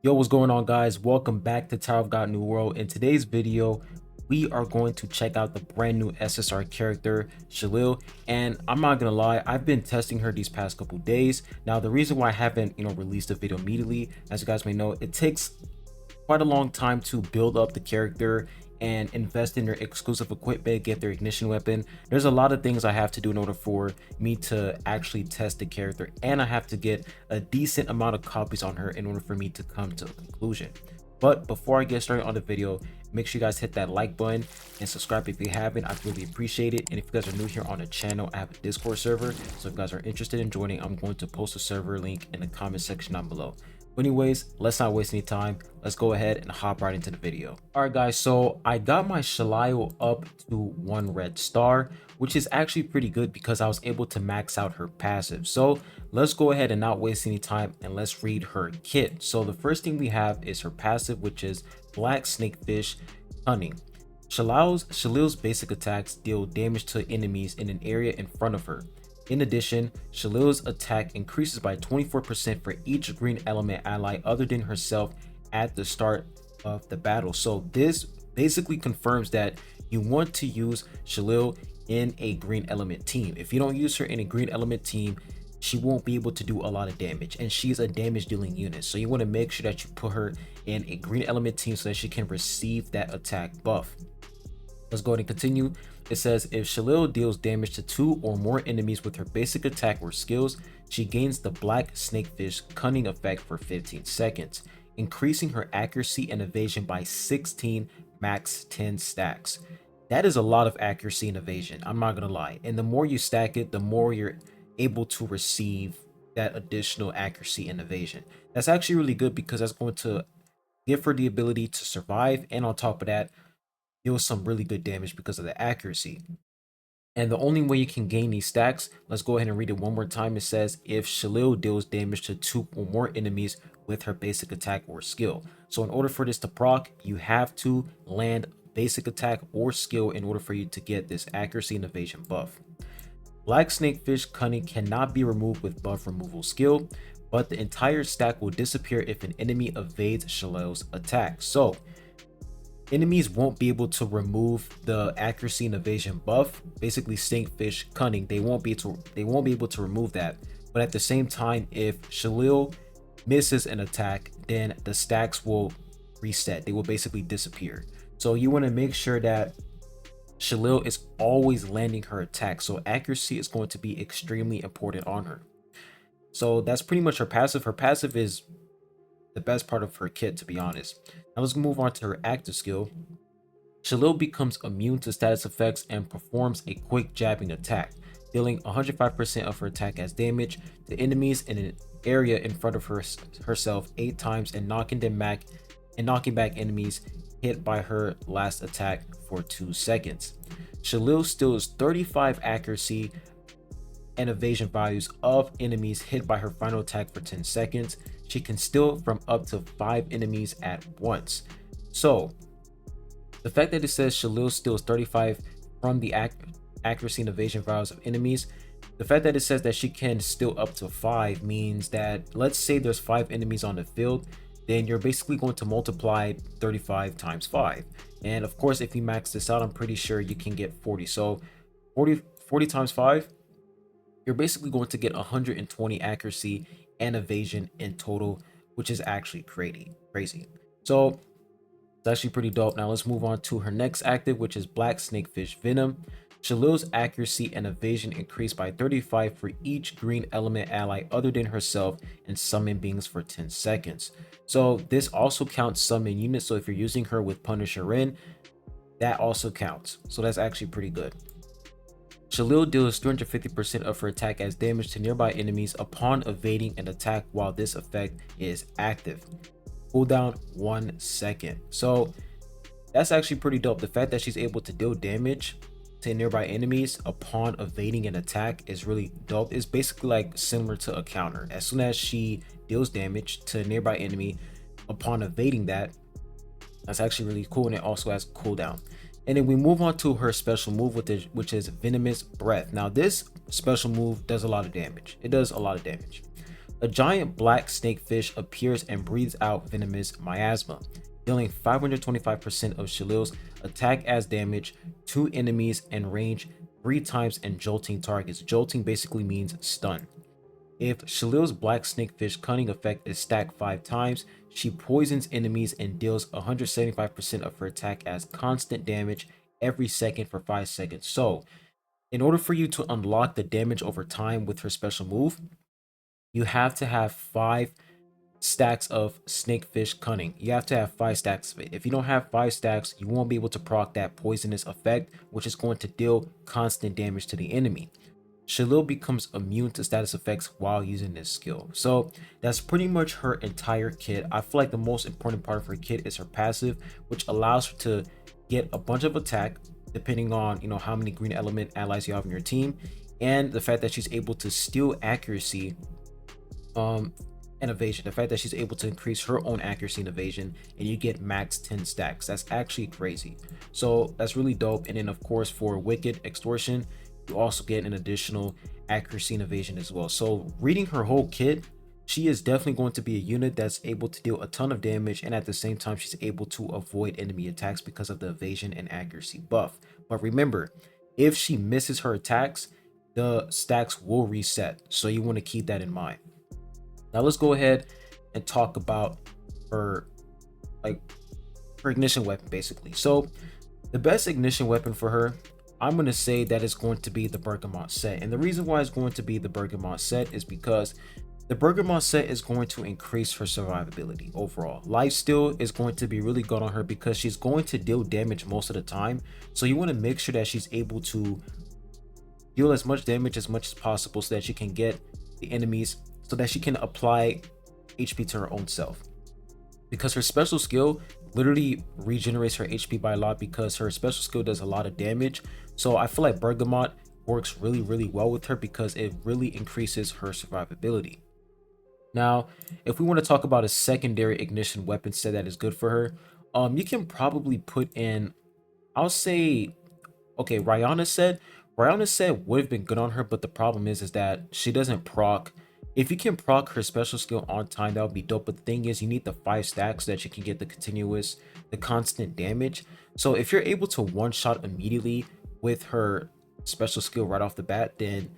Yo, what's going on, guys? Welcome back to Tower of God New World. In today's video, we are going to check out the brand new SSR character, Shalil. And I'm not gonna lie, I've been testing her these past couple days. Now, the reason why I haven't, released a video immediately, as you guys may know, it takes quite a long time to build up the character and invest in their exclusive equipment, get their ignition weapon. There's a lot of things I have to do in order for me to actually test the character, and I have to get a decent amount of copies on her in order for me to come to a conclusion. But before I get started on the video, make sure you guys hit that like button and subscribe if you haven't. I'd really appreciate it. And if you guys are new here on the channel, I have a Discord server, so if you guys are interested in joining, I'm going to post a server link in the comment section down below. But anyways, let's not waste any time. Let's go ahead and hop right into the video. All right, guys, so I got my SHILIAL up to 1 red star, which is actually pretty good because I was able to max out her passive. So let's go ahead and not waste any time and let's read her kit. So the first thing we have is her passive, which is Black Snakefish Cunning. Shalil's basic attacks deal damage to enemies in an area in front of her. In addition, Shalil's attack increases by 24% for each green element ally other than herself at the start of the battle. So this basically confirms that you want to use Shalil in a green element team. If you don't use her in a green element team, she won't be able to do a lot of damage, and she's a damage dealing unit. So you want to make sure that you put her in a green element team so that she can receive that attack buff. Let's go ahead and continue. It says if Shalil deals damage to 2 or more enemies with her basic attack or skills, she gains the Black Snakefish Cunning effect for 15 seconds, increasing her accuracy and evasion by 16 max 10 stacks. That is a lot of accuracy and evasion, I'm not gonna lie. And the more you stack it, the more you're able to receive that additional accuracy and evasion. That's actually really good because that's going to give her the ability to survive, and on top of that, deal some really good damage because of the accuracy. And the only way you can gain these stacks, let's go ahead and read it one more time. It says if Shalil deals damage to 2 or more enemies with her basic attack or skill. So in order for this to proc, you have to land basic attack or skill in order for you to get this accuracy and evasion buff. Black Snakefish Cunning cannot be removed with buff removal skill, but the entire stack will disappear if an enemy evades Shalil's attack. So enemies won't be able to remove the accuracy and evasion buff. Basically, Snakefish Cunning, they won't be able to remove that. But at the same time, if Shalil misses an attack, then the stacks will reset. They will basically disappear. So you want to make sure that Shalil is always landing her attack. So accuracy is going to be extremely important on her. So that's pretty much her passive. Her passive is the best part of her kit, to be honest. Now let's move on to her active skill. Shalil becomes immune to status effects and performs a quick jabbing attack, dealing 105% of her attack as damage to enemies in an area in front of herself 8 times and knocking back enemies hit by her last attack for 2 seconds. Shalil steals 35 accuracy and evasion values of enemies hit by her final attack for 10 seconds. She can steal from up to 5 enemies at once. So the fact that it says Shalil steals 35 from the accuracy and evasion values of enemies, the fact that it says that she can steal up to 5 means that, let's say there's 5 enemies on the field, then you're basically going to multiply 35 times 5. And of course, if you max this out, I'm pretty sure you can get 40. So 40 times 5, you're basically going to get 120 accuracy and evasion in total, which is actually crazy. So it's actually pretty dope. Now let's move on to her next active, which is Black Snakefish Venom. Shalil's accuracy and evasion increased by 35 for each green element ally other than herself and summon beings for 10 seconds. So this also counts summon units. So if you're using her with Punisher in, that also counts. So that's actually pretty good. Shalil deals 350% of her attack as damage to nearby enemies upon evading an attack while this effect is active. Cooldown 1 second. So that's actually pretty dope. The fact that she's able to deal damage to nearby enemies upon evading an attack is really dope. It's basically like similar to a counter. As soon as she deals damage to a nearby enemy upon evading that, that's actually really cool, and it also has cooldown. And then we move on to her special move, which is Venomous Breath. Now this special move does a lot of damage. It does a lot of damage. A giant black snakefish appears and breathes out venomous miasma, dealing 525% of Shalil's attack as damage to enemies and range 3 times and jolting targets. Jolting basically means stun. If Shalil's black snakefish cunning effect is stacked 5 times, she poisons enemies and deals 175% of her attack as constant damage every second for 5 seconds. So, in order for you to unlock the damage over time with her special move, you have to have 5 stacks of snakefish cunning. You have to have 5 stacks of it. If you don't have 5 stacks, you won't be able to proc that poisonous effect, which is going to deal constant damage to the enemy. Shalil becomes immune to status effects while using this skill. So that's pretty much her entire kit. I feel like the most important part of her kit is her passive, which allows her to get a bunch of attack depending on how many green element allies you have in your team, and the fact that she's able to steal accuracy and evasion. The fact that she's able to increase her own accuracy and evasion, and you get max 10 stacks. That's actually crazy. So that's really dope. And then of course for wicked extortion, you also get an additional accuracy and evasion as well. So reading her whole kit, she is definitely going to be a unit that's able to deal a ton of damage, and at the same time she's able to avoid enemy attacks because of the evasion and accuracy buff. But remember, if she misses her attacks, the stacks will reset, so you want to keep that in mind. Now let's go ahead and talk about her her ignition weapon basically. So the best ignition weapon for her, I'm going to say that it's going to be the Bergamot set. And the reason why it's going to be the Bergamot set is because the Bergamot set is going to increase her survivability overall. Lifesteal is going to be really good on her because she's going to deal damage most of the time. So you want to make sure that she's able to deal as much damage as much as possible so that she can get the enemies, so that she can apply HP to her own self. Because her special skill literally regenerates her HP by a lot, because her special skill does a lot of damage. So I feel like Bergamot works really well with her because it really increases her survivability. Now, if we want to talk about a secondary ignition weapon set that is good for her, you can probably put in, I'll say, okay, Rihanna said would have been good on her, but the problem is that she doesn't proc. If you can proc her special skill on time, that would be dope. But the thing is, you need the 5 stacks so that you can get the constant damage. So if you're able to one-shot immediately with her special skill right off the bat, then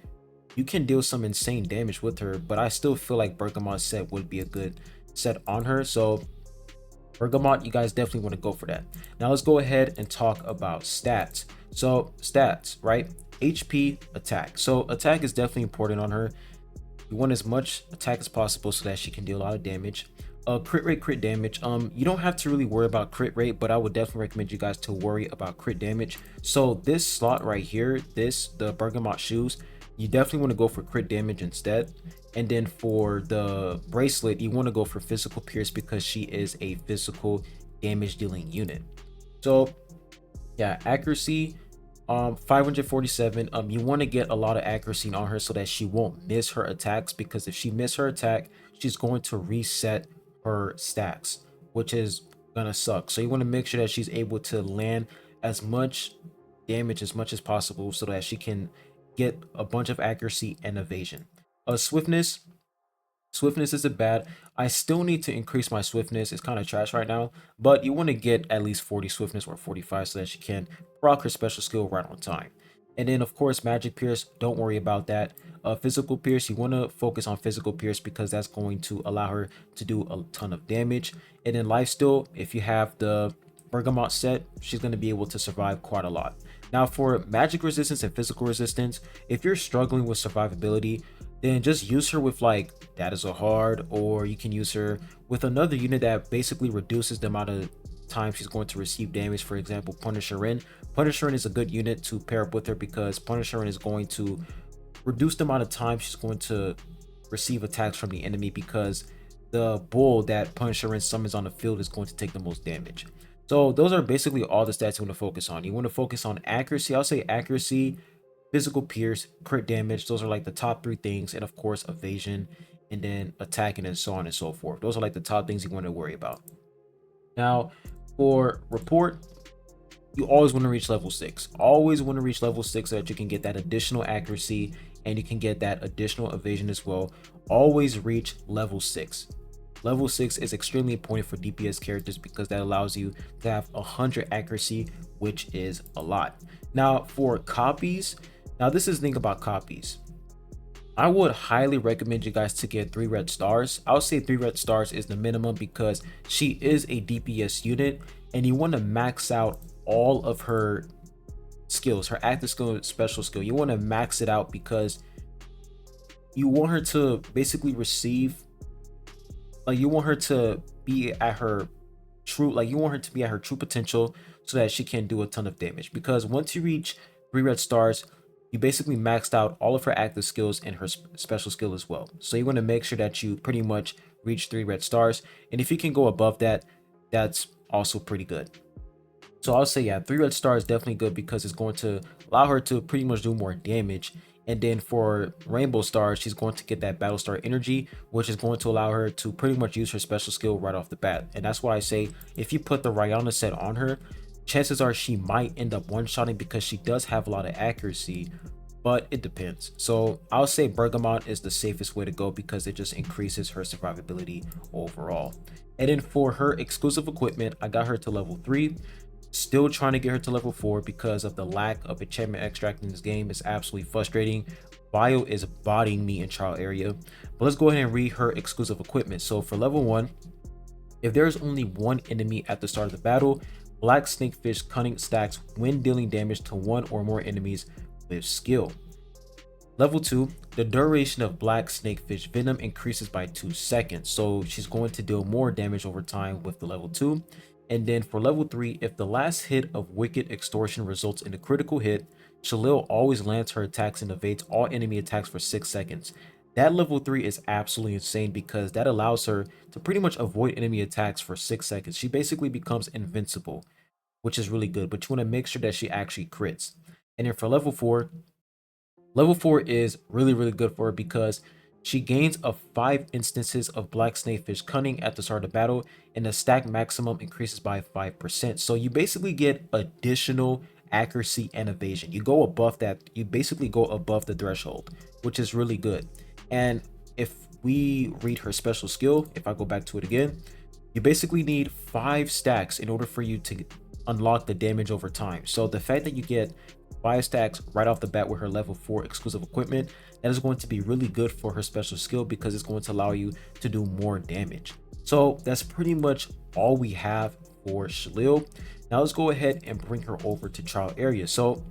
you can deal some insane damage with her. But I still feel like Bergamot set would be a good set on her. So Bergamot, you guys definitely want to go for that. Now let's go ahead and talk about stats. So stats, right? HP, attack. So attack is definitely important on her. You want as much attack as possible so that she can deal a lot of damage. Crit damage. You don't have to really worry about crit rate, but I would definitely recommend you guys to worry about crit damage. So this slot right here, the Bergamot shoes, you definitely want to go for crit damage instead. And then for the bracelet, you want to go for physical pierce because she is a physical damage dealing unit. So yeah, accuracy, 547. You want to get a lot of accuracy on her so that she won't miss her attacks, because if she misses her attack, she's going to reset her stacks, which is gonna suck. So you want to make sure that she's able to land as much damage as much as possible so that she can get a bunch of accuracy and evasion. Swiftness isn't bad. I still need to increase my swiftness. It's kind of trash right now, but you want to get at least 40 swiftness or 45 so that she can proc her special skill right on time. And then of course magic pierce, don't worry about that. Physical pierce, you want to focus on physical pierce because that's going to allow her to do a ton of damage. And then lifesteal, if you have the Bergamot set, she's going to be able to survive quite a lot. Now for magic resistance and physical resistance, if you're struggling with survivability, then just use her with like that is a hard, or you can use her with another unit that basically reduces the amount of time she's going to receive damage. For example, Punisher is a good unit to pair up with her because Punisher is going to reduce the amount of time she's going to receive attacks from the enemy, because the bull that Punisher summons on the field is going to take the most damage. So those are basically all the stats you want to focus on. You want to focus on accuracy. I'll say accuracy, physical pierce, crit damage. Those are like the top 3 things, and of course evasion, and then attacking, and so on and so forth. Those are like the top things you want to worry about. Now for report, you always want to reach level 6. Always want to reach level 6 so that you can get that additional accuracy and you can get that additional evasion as well. Always reach level 6. Level 6 is extremely important for DPS characters because that allows you to have 100 accuracy, which is a lot. Now for copies, now this is the thing about copies. I would highly recommend you guys to get 3 red stars. I would say 3 red stars is the minimum because she is a DPS unit and you want to max out all of her skills, her active skill, special skill. You want to max it out because you want her to basically receive, like, you want her to be at her true, like, you want her to be at her true potential so that she can do a ton of damage. Because once you reach 3 red stars, you basically maxed out all of her active skills and her special skill as well. So you want to make sure that you pretty much reach 3 red stars, and if you can go above that, that's also pretty good. So I'll say, yeah, 3 red stars is definitely good because it's going to allow her to pretty much do more damage. And then for rainbow stars, she's going to get that battle star energy, which is going to allow her to pretty much use her special skill right off the bat. And that's why I say if you put the Rihanna set on her, chances are she might end up one-shotting because she does have a lot of accuracy, but it depends. So I'll say Bergamot is the safest way to go because it just increases her survivability overall. And then for her exclusive equipment, I got her to level 3. Still trying to get her to level 4 because of the lack of enchantment extract in this game. Is absolutely frustrating. Bio is bodying me in trial area. But let's go ahead and read her exclusive equipment. So for level 1, if there is only one enemy at the start of the battle, Black Snakefish Cunning stacks when dealing damage to one or more enemies with skill. Level 2, the duration of Black Snakefish Venom increases by 2 seconds. So she's going to deal more damage over time with the level 2. And then for level 3, if the last hit of Wicked Extortion results in a critical hit, Shalil always lands her attacks and evades all enemy attacks for 6 seconds. That level 3 is absolutely insane because that allows her to pretty much avoid enemy attacks for 6 seconds. She basically becomes invincible, which is really good, but you want to make sure that she actually crits. And then for level 4, level 4 is really good for her because she gains a 5 instances of Black Snakefish Cunning at the start of battle, and the stack maximum increases by 5%. So you basically get additional accuracy and evasion. You go above that, you basically go above the threshold, which is really good. And if we read her special skill, if I go back to it again, you basically need 5 stacks in order for you to unlock the damage over time. So the fact that you get 5 stacks right off the bat with her level 4 exclusive equipment, that is going to be really good for her special skill because it's going to allow you to do more damage. So that's pretty much all we have for Shalil. Now let's go ahead and bring her over to trial area. So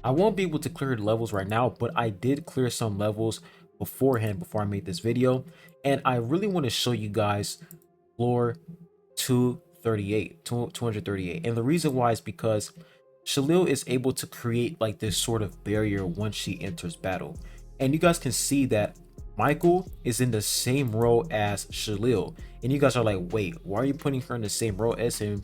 I won't be able to clear the levels right now, but I did clear some levels beforehand before I made this video, and I really want to show you guys floor 238. And the reason why is because Shalil is able to create like this sort of barrier once she enters battle. And you guys can see that Michael is in the same row as Shalil. And you guys are like, wait, why are you putting her in the same row as him?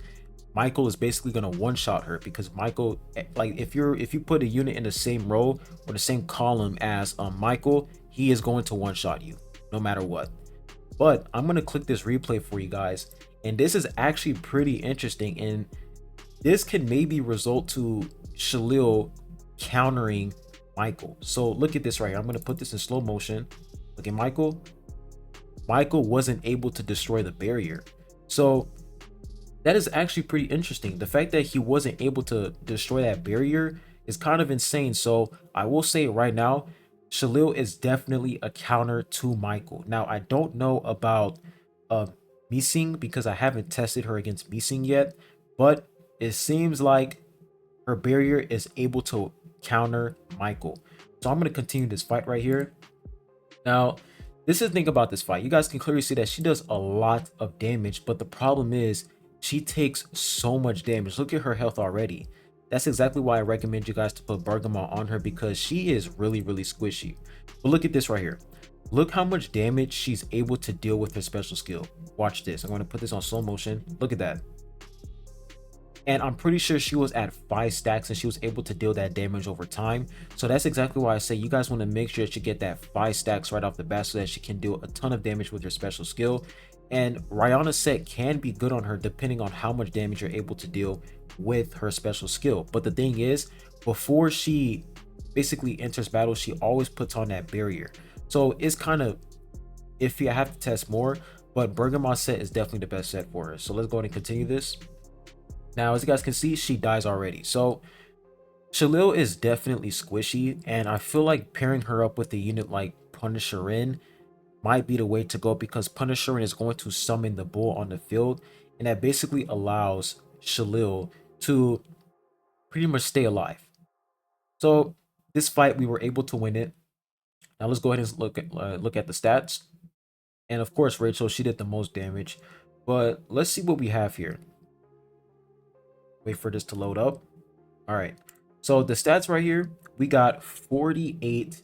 Michael is basically gonna one-shot her because Michael, like, if you put a unit in the same row or the same column as Michael, he is going to one-shot you no matter what. But I'm gonna click this replay for you guys, and this is actually pretty interesting, and this can maybe result to Shalil countering Michael. So look at this right here. I'm gonna put this in slow motion. Look at Michael. Michael wasn't able to destroy the barrier. So that is actually pretty interesting. The fact that he wasn't able to destroy that barrier is kind of insane. So I will say right now, Shalil is definitely a counter to Michael. Now I don't know about Missing because I haven't tested her against Missing yet, but it seems like her barrier is able to counter Michael. So I'm going to continue this fight right here. Now, this is the thing about this fight. You guys can clearly see that she does a lot of damage, but the problem is she takes so much damage. Look at her health already. That's exactly why I recommend you guys to put Bergamot on her because she is really squishy. But look at this right here. Look how much damage she's able to deal with her special skill. Watch this. I'm going to put this on slow motion. Look at that. And I'm pretty sure she was at 5 stacks and she was able to deal that damage over time. So that's exactly why I say you guys want to make sure that you get that 5 stacks right off the bat so that she can deal a ton of damage with her special skill. And Rihanna's set can be good on her depending on how much damage you're able to deal with her special skill. But the thing is, before she basically enters battle, she always puts on that barrier. So it's kind of iffy. I have to test more, but Bergamot set is definitely the best set for her. So let's go ahead and continue this. Now, as you guys can see, she dies already. So Shalil is definitely squishy, and I feel like pairing her up with a unit like Punisherin might be the way to go, because Punisherin is going to summon the bull on the field, and that basically allows Shalil to pretty much stay alive. So this fight, we were able to win it. Now let's go ahead and look at the stats. And of course, Rachel, she did the most damage. But let's see what we have here. Wait for this to load up. All right. So the stats right here, we got 48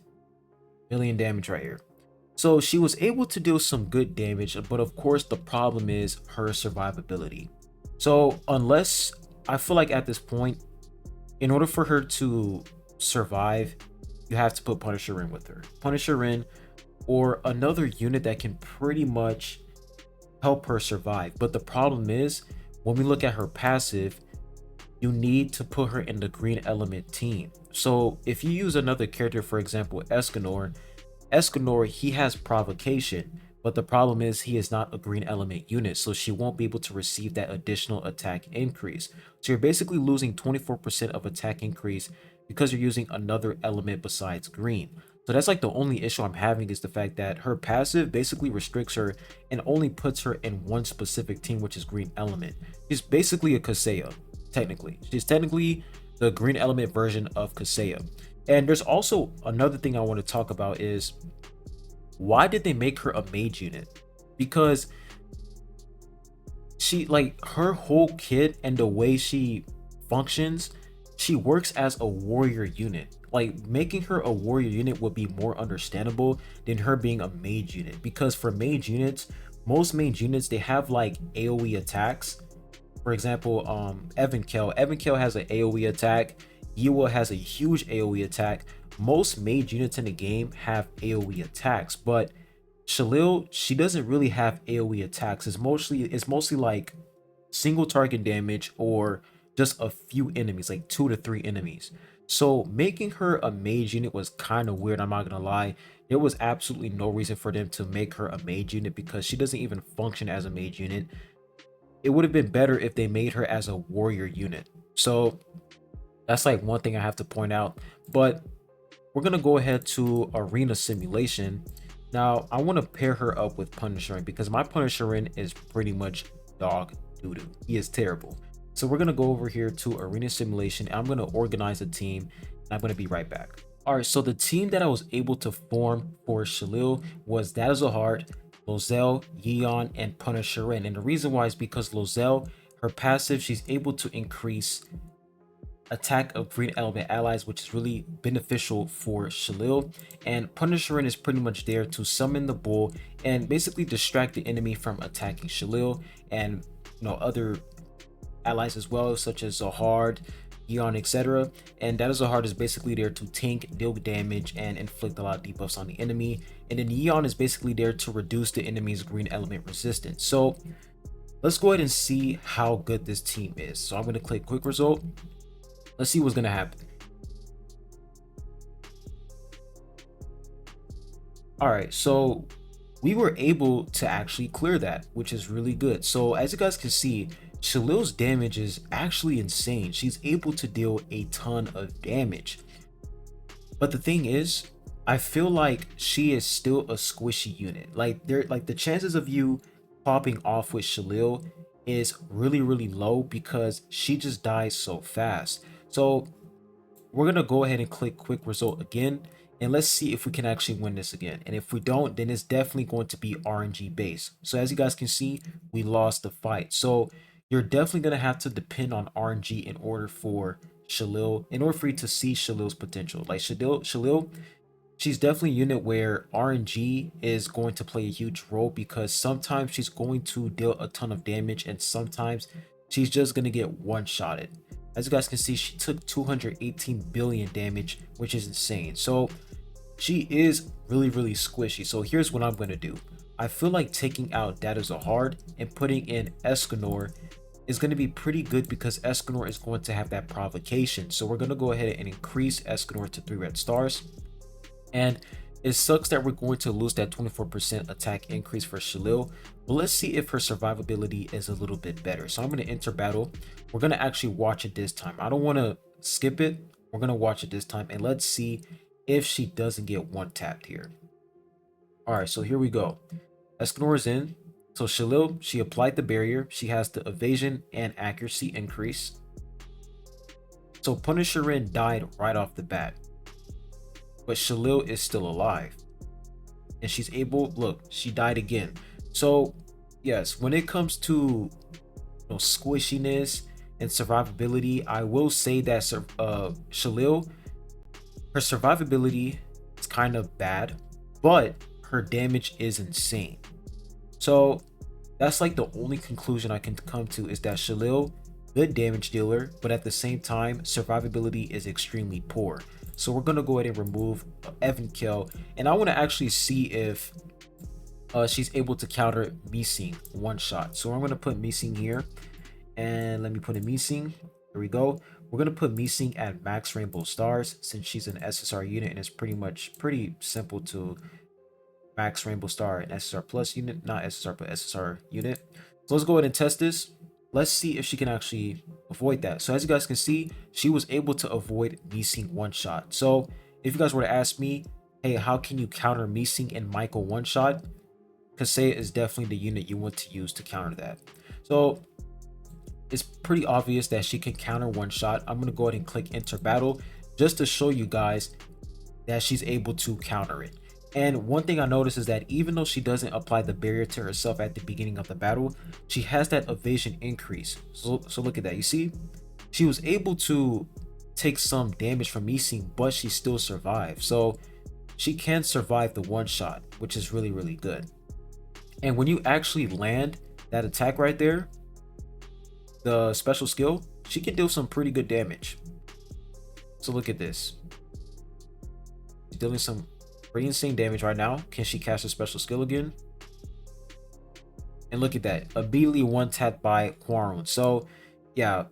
million damage right here. So she was able to deal some good damage, but of course the problem is her survivability. So unless, I feel like at this point, in order for her to survive, you have to put Punisher in with her. Punisher in, or another unit that can pretty much help her survive. But the problem is, when we look at her passive, you need to put her in the green element team. So if you use another character, for example, Escanor, he has provocation, but the problem is he is not a green element unit, so she won't be able to receive that additional attack increase. So you're basically losing 24% of attack increase because you're using another element besides green. So that's like the only issue I'm having, is the fact that her passive basically restricts her and only puts her in one specific team, which is green element. She's basically a Kaseya, technically. She's technically the green element version of Kaseya. And there's also another thing I want to talk about is, why did they make her a mage unit? Because she, like, her whole kit and the way she functions, she works as a warrior unit. Like, making her a warrior unit would be more understandable than her being a mage unit, because for mage units, most mage units, they have like AoE attacks. For example, Evankel has an AoE attack. Yiwa has a huge AoE attack. Most mage units in the game have AoE attacks, but Shalil, she doesn't really have AoE attacks. It's mostly like single target damage, or just a few enemies, like 2 to 3 enemies. So making her a mage unit was kind of weird, I'm not gonna lie. There was absolutely no reason for them to make her a mage unit, because she doesn't even function as a mage unit. It would have been better if they made her as a warrior unit. So that's like one thing I have to point out. But we're gonna go ahead to arena simulation. Now I want to pair her up with Punisherin, because my Punisherin is pretty much dog doo-doo. He is terrible. So we're gonna go over here to arena simulation, and I'm gonna organize a team, and I'm gonna be right back. All right, so the team that I was able to form for Shalil was That Is a Heart, Lozelle, Yeon, and Punisherin. And the reason why is because Lozelle, her passive, she's able to increase attack of green element allies, which is really beneficial for Shalil. And Punisherin is pretty much there to summon the bull and basically distract the enemy from attacking Shalil, and other allies as well, such as Zahard, Yeon, etc. And That Is a Heart is basically there to tank, deal damage, and inflict a lot of debuffs on the enemy. And then Yeon is basically there to reduce the enemy's green element resistance. So let's go ahead and see how good this team is. So I'm going to click quick result. Let's see what's going to happen. All right, so we were able to actually clear that, which is really good. So as you guys can see, Shalil's damage is actually insane. She's able to deal a ton of damage. But the thing is, I feel like she is still a squishy unit. Like the chances of you popping off with Shalil is really, really low, because she just dies so fast. So we're gonna go ahead and click quick result again, and let's see if we can actually win this again. And if we don't, then it's definitely going to be RNG based. So as you guys can see, we lost the fight. So you're definitely gonna have to depend on RNG in order for Shalil, in order for you to see Shalil's potential. Like Shalil, she's definitely a unit where RNG is going to play a huge role, because sometimes she's going to deal a ton of damage, and sometimes she's just going to get one-shotted. As you guys can see, she took 218 billion damage, which is insane. So she is really, really squishy. So here's what I'm going to do. I feel like taking out That Is a Heart and putting in Escanor is going to be pretty good because Escanor is going to have that provocation. So we're going to go ahead and increase Escanor to 3 red stars. And it sucks that we're going to lose that 24% attack increase for Shalil, but let's see if her survivability is a little bit better. So I'm going to enter battle. We're going to actually watch it this time. I don't want to skip it. We're going to watch it this time, and let's see if she doesn't get one tapped here. All right, so here we go. Escanor is in. So Shalil, she applied the barrier. She has the evasion and accuracy increase. So Punisherin died right off the bat, but Shalil is still alive. And she's able, look, she died again. So yes, when it comes to squishiness and survivability, I will say that Shalil, her survivability is kind of bad, but her damage is insane. So that's like the only conclusion I can come to, is that Shalil, good damage dealer, but at the same time, survivability is extremely poor. So we're going to go ahead and remove Evankel, and I want to actually see if she's able to counter Missing one shot. So I'm going to put Missing here, and let me put a Missing. There we go. We're going to put Missing at max rainbow stars since she's an SSR unit, and it's pretty simple to max rainbow star and SSR plus unit, not SSR but SSR unit. So let's go ahead and test this. Let's see if she can actually avoid that. So as you guys can see, she was able to avoid Missing one shot. So if you guys were to ask me, hey, how can you counter Missing and Michael one shot? Kasei is definitely the unit you want to use to counter that. So it's pretty obvious that she can counter one shot. I'm going to go ahead and click enter battle just to show you guys that she's able to counter it. And one thing I noticed is that even though she doesn't apply the barrier to herself at the beginning of the battle, she has that evasion increase. So look at that. You see, she was able to take some damage from Missing, but she still survived. So she can survive the one shot, which is really, really good. And when you actually land that attack right there, the special skill, she can deal some pretty good damage. So look at this. She's dealing some pretty insane damage right now. Can she cast a special skill again? And look at that, immediately one tapped by Quarun. So yeah,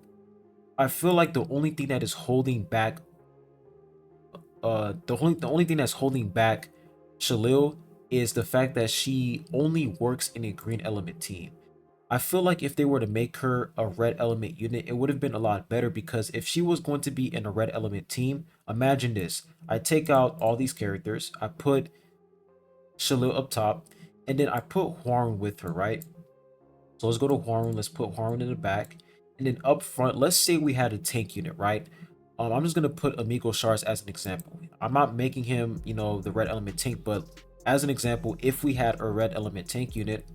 I feel like the only thing that is holding back the only thing that's holding back Shalil is the fact that she only works in a green element team. I feel like if they were to make her a red element unit, it would have been a lot better, because if she was going to be in a red element team, imagine this. I take out all these characters, I put Shalil up top, and then I put Hwarun with her, right? So let's go to Hwarun, let's put Hwarun in the back, and then up front, let's say we had a tank unit, right? I'm just going to put Amigo Shards as an example. I'm not making him, the red element tank, but as an example, if we had a red element tank unit,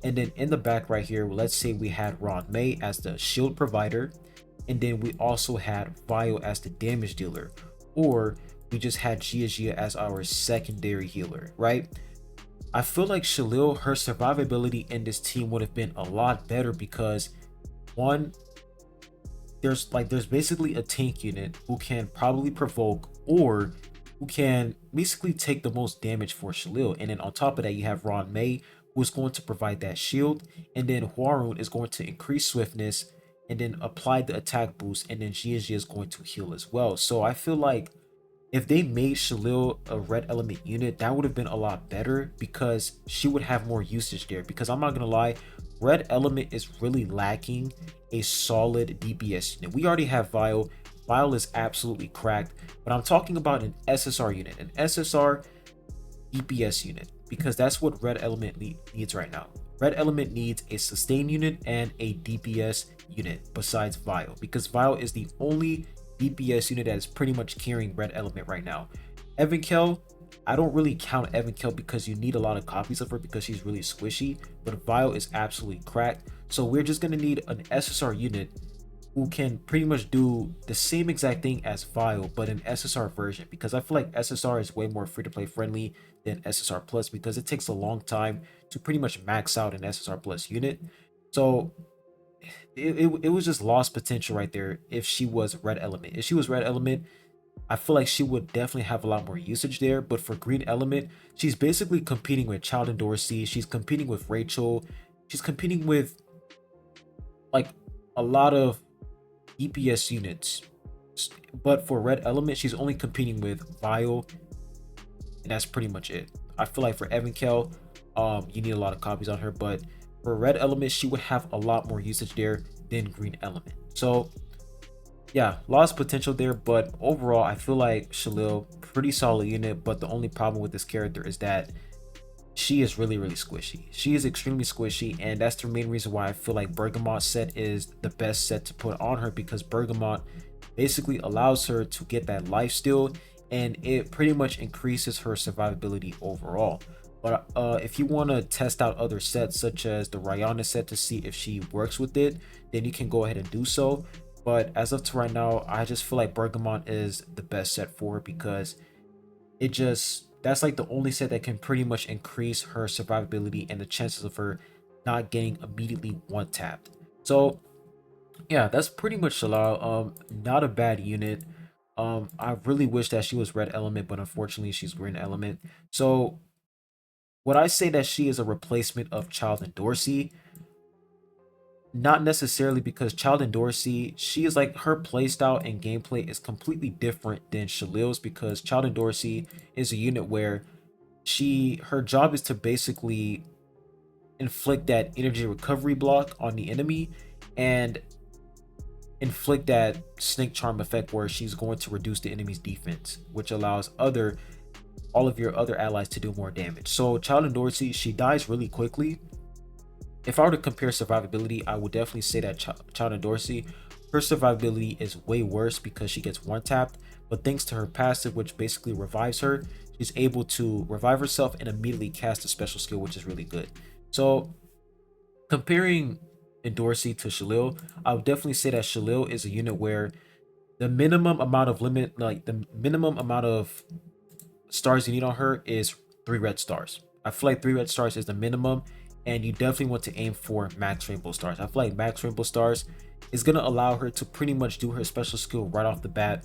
and then in the back right here, let's say we had Ron May as the shield provider, and then we also had Vio as the damage dealer, or we just had Gia as our secondary healer, right? I feel like Shalil, her survivability in this team would have been a lot better, because one, there's basically a tank unit who can probably provoke, or who can basically take the most damage for Shalil, and then on top of that you have Ron May, who is going to provide that shield, and then Hwarun is going to increase swiftness and then apply the attack boost, and then Gia is going to heal as well. So I feel like if they made Shalil a red element unit, that would have been a lot better, because she would have more usage there. Because I'm not gonna lie, red element is really lacking a solid DPS unit. We already have Vile. Vile is absolutely cracked, but I'm talking about an SSR unit, an SSR DPS unit, because that's what red element needs right now. Red element needs a sustain unit and a DPS unit besides Vile, because Vile is the only DPS unit that is pretty much carrying red element right now. Evankel, I don't really count Evankel because you need a lot of copies of her because she's really squishy, but Vile is absolutely cracked. So we're just going to need an SSR unit who can pretty much do the same exact thing as Vile, but an SSR version, because I feel like SSR is way more free to play friendly than SSR plus, because it takes a long time to pretty much max out an SSR plus unit. So it was just lost potential right there if she was red element. If she was red element, I feel like she would definitely have a lot more usage there. But for green element, she's basically competing with Child and Dorsey. She's competing with Rachel. She's competing with like a lot of DPS units. But for red element, she's only competing with Vile, and that's pretty much it. I feel like for Evankel, you need a lot of copies on her, but for red element, she would have a lot more usage there than green element. So yeah, lost potential there, but overall, I feel like Shalil, pretty solid unit. But the only problem with this character is that she is really, really squishy. She is extremely squishy, and that's the main reason why I feel like Bergamot set is the best set to put on her, because Bergamot basically allows her to get that life steal, and it pretty much increases her survivability overall. But if you want to test out other sets such as the Rihanna set to see if she works with it, then you can go ahead and do so. But as of to right now, I just feel like Bergamot is the best set for her, because it just, that's like the only set that can pretty much increase her survivability and the chances of her not getting immediately one tapped. So yeah, that's pretty much Shalal. Not a bad unit. I really wish that she was red element, but unfortunately she's green element. So would I say that she is a replacement of Child and Dorsey? Not necessarily, because Child and Dorsey, she is like, her playstyle and gameplay is completely different than Shalil's, because Child and Dorsey is a unit where her job is to basically inflict that energy recovery block on the enemy and inflict that snake charm effect where she's going to reduce the enemy's defense, which allows all of your other allies to do more damage. So Child and Dorsey, she dies really quickly. If I were to compare survivability, I would definitely say that Child and Dorsey, her survivability is way worse because she gets one tapped, but thanks to her passive, which basically revives her, she's able to revive herself and immediately cast a special skill, which is really good. So comparing Dorsey to Shalil, I would definitely say that Shalil is a unit where the minimum amount of limit, like the minimum amount of stars you need on her is 3 red stars. I feel like 3 red stars is the minimum, and you definitely want to aim for max rainbow stars. I feel like max rainbow stars is gonna allow her to pretty much do her special skill right off the bat,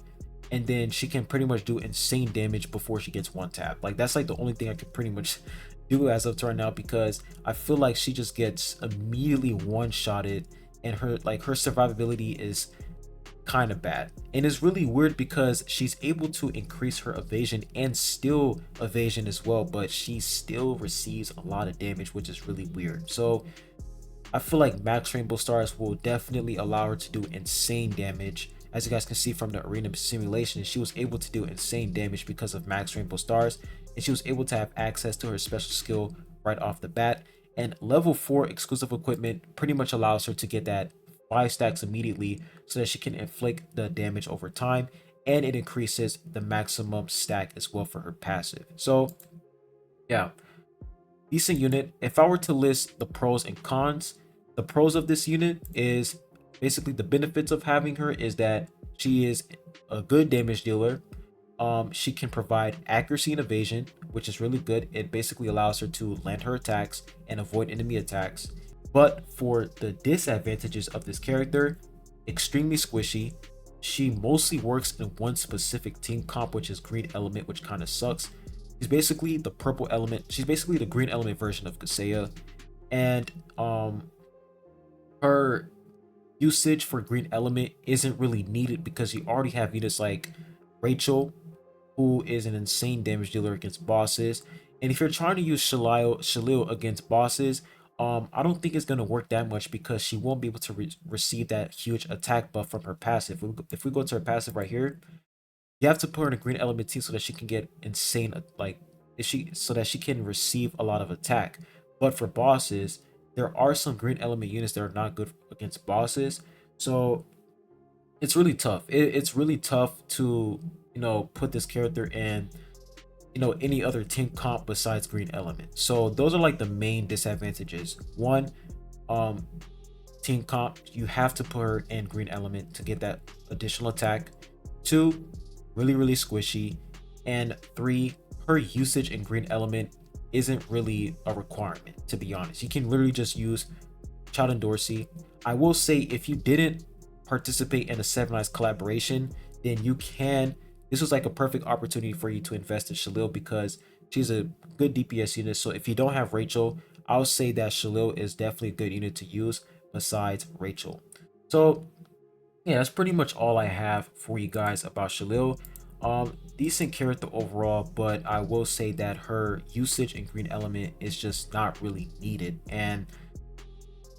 and then she can pretty much do insane damage before she gets one tap. Like that's like the only thing I could pretty much do as of right now, because I feel like she just gets immediately one shotted, and her survivability is kind of bad. And it's really weird because she's able to increase her evasion and still evasion as well, but she still receives a lot of damage, which is really weird. So I feel like max rainbow stars will definitely allow her to do insane damage. As you guys can see from the arena simulation, she was able to do insane damage because of max rainbow stars, and she was able to have access to her special skill right off the bat. And level 4 exclusive equipment pretty much allows her to get that 5 stacks immediately, so that she can inflict the damage over time, and it increases the maximum stack as well for her passive. So yeah, decent unit. If I were to list the pros and cons, the pros of this unit is basically the benefits of having her is that she is a good damage dealer. She can provide accuracy and evasion, which is really good. It basically allows her to land her attacks and avoid enemy attacks. But for the disadvantages of this character, extremely squishy. She mostly works in one specific team comp, which is green element, which kind of sucks. She's basically the purple element. She's basically the green element version of Kaseya. And her usage for green element isn't really needed because you already have units like Rachel, who is an insane damage dealer against bosses. And if you're trying to use Shalil against bosses, I don't think it's gonna work that much because she won't be able to receive that huge attack buff from her passive. If we go to her passive right here, you have to put her in a green element team so that she can get insane, like, if she so that she can receive a lot of attack. But for bosses, there are some green element units that are not good against bosses, so it's really tough. It's really tough to put this character in any other team comp besides green element. So those are like the main disadvantages. One, um team comp, you have to put her in green element to get that additional attack. Two, really squishy. And three, her usage in green element isn't really a requirement, to be honest. You can literally just use Child and Dorsey. I will say, if you didn't participate in a Seven Eyes collaboration, then you can. This was like a perfect opportunity for you to invest in Shalil because she's a good DPS unit. So if you don't have Rachel, I'll say that Shalil is definitely a good unit to use besides Rachel. So yeah, that's pretty much all I have for you guys about Shalil. Decent character overall, but I will say that her usage in green element is just not really needed, and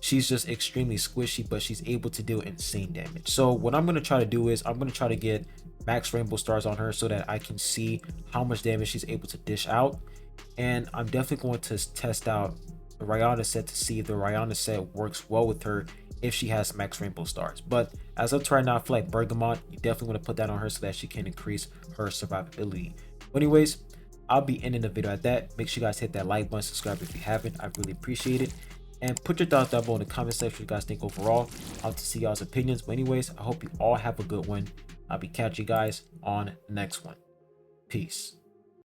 she's just extremely squishy, but she's able to deal insane damage. So what I'm gonna try to do is I'm gonna try to get max rainbow stars on her so that I can see how much damage she's able to dish out. And I'm definitely going to test out the Rihanna set to see if the Rihanna set works well with her if she has max rainbow stars. But as of right now, I feel like Bergamot, you definitely want to put that on her so that she can increase her survivability. But anyways, I'll be ending the video at that. Make sure you guys hit that like button, subscribe if you haven't. I really appreciate it. And put your thoughts down below in the comment section what you guys think overall. I'll to see y'all's opinions. But anyways, I hope you all have a good one. I'll be catching you guys on the next one. Peace.